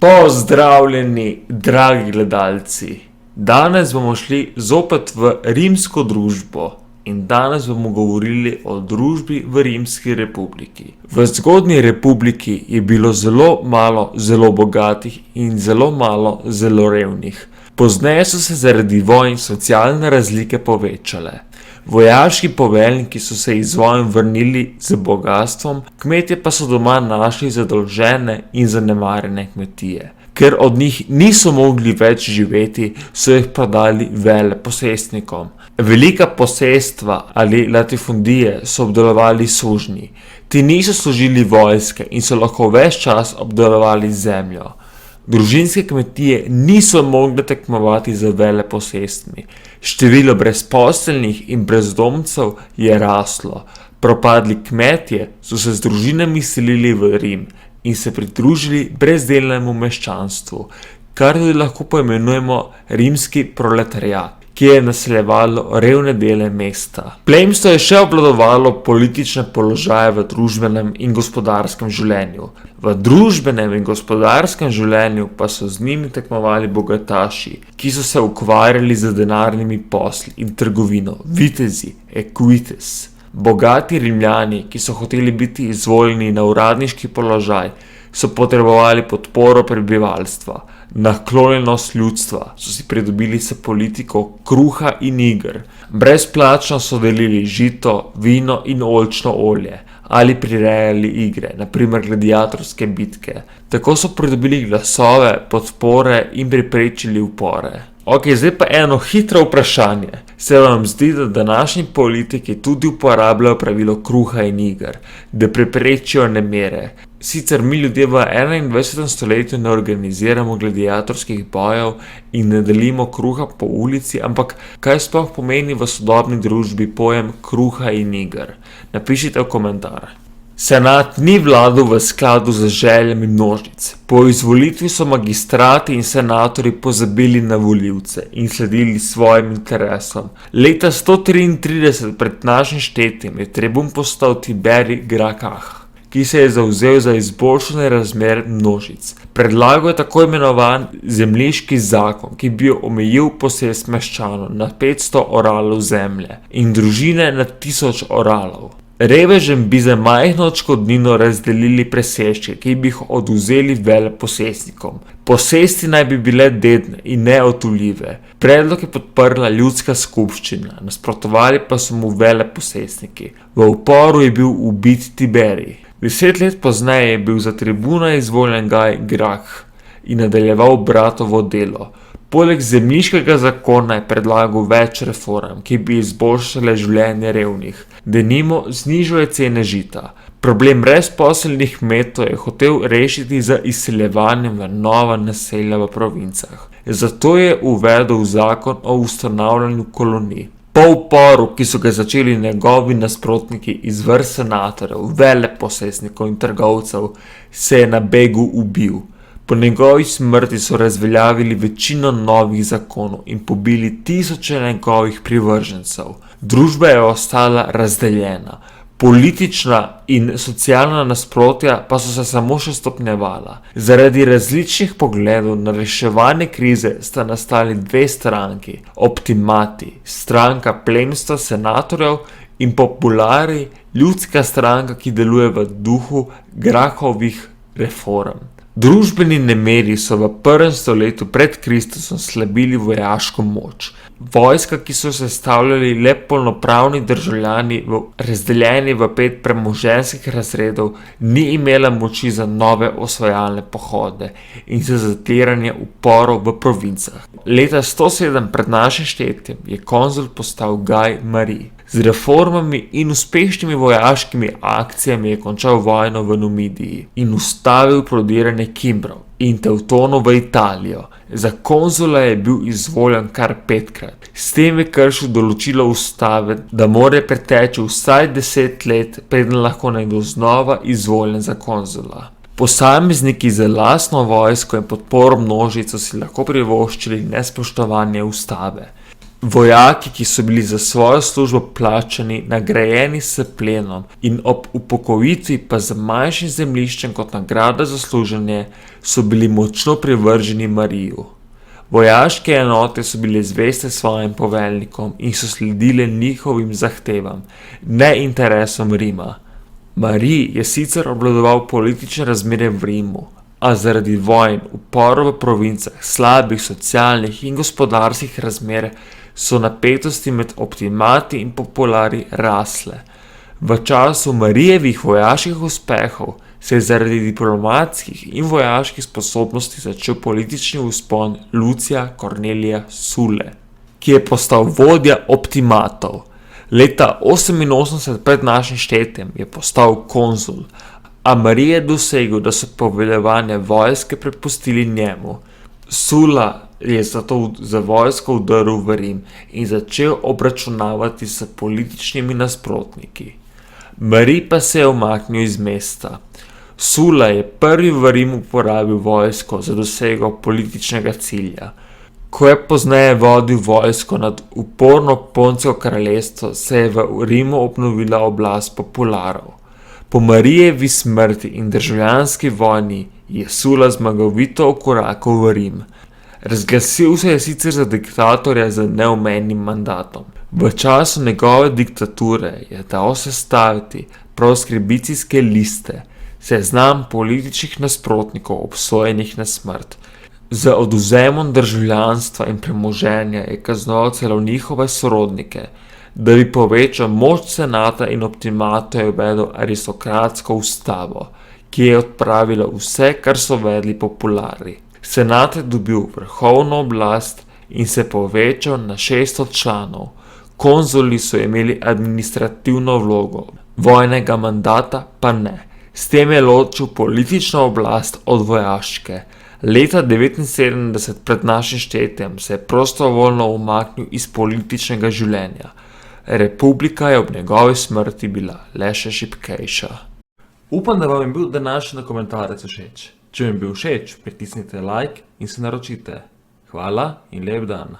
Pozdravljeni, dragi gledalci! Danes bomo šli zopet v rimsko družbo in danes bomo govorili o družbi v Rimski republiki. V zgodnji republiki je bilo zelo malo zelo bogatih in zelo malo zelo revnih. Pozneje so se zaradi vojn socialne razlike povečale. Vojaški poveljniki so se iz vojn vrnili z bogastvom, kmetje pa so doma našli zadolžene in zanemarjene kmetije. Ker od njih niso mogli več živeti, so jih prodali veleposestnikom. Velika posestva ali latifundije so obdelovali sužnji. Ti niso služili vojske in so lahko ves čas obdelovali zemljo. Družinske kmetije niso mogle tekmovati z veleposestmi. Število brezposelnih in brezdomcev je raslo. Propadli kmetje so se z družinami selili v Rim in se pridružili brezdelnemu meščanstvu, kar tudi lahko poimenujemo rimski proletariat, ki je naseljevalo revne dele mesta. Plemstvo je še obvladovalo politične položaje v družbenem in gospodarskem življenju. V družbenem in gospodarskem življenju pa so z njimi tekmovali bogataši, ki so se ukvarjali z denarnimi posli in trgovino, vitezi, equites. Bogati Rimljani, ki so hoteli biti izvoljeni na uradniški položaj, so potrebovali podporo prebivalstva. Naklonjenost ljudstva so si pridobili s politiko kruha in iger. Brezplačno so delili žito, vino in oljčno olje ali prirejali igre, na primer gladiatorske bitke. Tako so pridobili glasove, podpore in preprečili upore. Zdaj pa eno hitro vprašanje. Se vam zdi, da današnji politiki tudi uporabljajo pravilo kruha in iger, da preprečijo nemire? Sicer mi ljudje v 21. stoletju ne organiziramo gladiatorskih bojev in ne delimo kruha po ulici, ampak kaj sploh pomeni v sodobni družbi pojem kruha in iger? Napišite v komentar. Senat ni vladal v skladu z željami množic. Po izvolitvi so magistrati in senatorji pozabili na volivce in sledili svojim interesom. Leta 133 pred našim štetjem je tribun postal Tiberij Gracchus, ki se je zavzel za izboljšanje razmer množic. Predlagal je tako imenovan zemljiški zakon, ki bi omejil posest meščanov na 500 oralov zemlje in družine na 1000 oralov. Revežem bi za majhno odškodnino razdelili presežke, ki bi jih odvzeli veleposestnikom. Posesti naj bi bile dedne in neodtujljive. Predlog je podprla ljudska skupščina, nasprotovali pa so mu veleposestniki. V uporu je bil ubit Tiberij. 10 let pozneje je bil za tribuna izvoljen Gaj Gracchus in nadaljeval bratovo delo. Poleg zemljiškega zakona je predlagal več reform, ki bi izboljšale življenje revnih. Denimo znižuje cene žita. Problem brezposelnih kmetov je hotel rešiti z izseljevanjem v nova naselja v provincah. Zato je uvedel zakon o ustanavljanju kolonij. Po uporu, ki so ga začeli njegovi nasprotniki iz vrst senatorjev, veleposestnikov in trgovcev, se je na begu ubil. Po njegovi smrti so razveljavili večino novih zakonov in pobili tisoče njegovih privržencev. Družba je ostala razdeljena. Politična in socialna nasprotja pa so se samo še stopnjevala. Zaradi različnih pogledov na reševanje krize sta nastali dve stranki. Optimati, stranka plemstva senatorjev, in populari, ljudska stranka, ki deluje v duhu Grachovih reform. Družbeni nemiri so v 1. stoletju pred Kristusom slabili vojaško moč. Vojska, ki so sestavljali le polnopravni državljani, razdeljeni v 5 premoženjskih razredov, ni imela moči za nove osvajalne pohode in za zatiranje uporov v provincah. Leta 107 pred našim štetjem je konzul postal Gaj Marij. Z reformami in uspešnimi vojaškimi akcijami je končal vojno v Numidiji in ustavil prodiranje Kimbrov in Tevtonov v Italijo. Za konzula je bil izvoljen kar 5-krat. S tem je kršil določilo ustave, da mora preteči vsaj 10 let, preden lahko nekdo znova izvoljen za konzula. Posamezniki z lastno vojsko in podporo množic so si lahko privoščili nespoštovanje ustave. Vojaki, ki so bili za svojo službo plačani, nagrajeni s plenom in ob upokojitvi pa z manjšim zemljiščem kot nagrada za služenje, so bili močno privrženi Mariju. Vojaške enote so bile zveste svojim poveljnikom in so sledile njihovim zahtevam, ne interesom Rima. Marij je sicer obvladoval politične razmere v Rimu, a zaradi vojn, uporov v provincah, slabih socialnih in gospodarskih razmer so napetosti med optimati in populari rasle. V času Marijevih vojaških uspehov se je zaradi diplomatskih in vojaških sposobnosti začel politični vzpon Lucija Kornelija Sule, ki je postal vodja optimatov. Leta 88 pred našim štetjem je postal konzul, a Marij je dosegel, da so poveljevanje vojske prepustili njemu. Sula je zato za vojsko vdrl v Rim in začel obračunavati s političnimi nasprotniki. Marij pa se je umaknil iz mesta. Sula je prvi v Rimu uporabil vojsko za dosego političnega cilja. Ko je pozneje vodil vojsko nad uporno Poncijsko kraljestvo, se je v Rimu obnovila oblast popularov. Po Marijevi smrti in državljanski vojni je Sula zmagovito vkorakal v Rim. Razglasil se je sicer za diktatorja z neomejnim mandatom. V času njegove diktature je dal sestaviti proskribicijske liste, seznam političnih nasprotnikov obsojenih na smrt. Z odvzemom državljanstva in premoženja je kaznoval celo njihove sorodnike. Da bi povečal moč senata in optimata, je uvedel aristokratsko ustavo, ki je odpravila vse, kar so vedli populari. Senat je dobil vrhovno oblast in se povečal na 600 članov. Konzuli so imeli administrativno vlogo, vojnega mandata pa ne. S tem je ločil politično oblast od vojaške. Leta 79 pred našim štetjem se je prostovoljno umaknil iz političnega življenja. Republika je ob njegovi smrti bila le še šibkejša. Upam, da vam je bil današnji komentarec všeč. Če vam je bil všeč, pritisnite like in se naročite. Hvala in lep dan.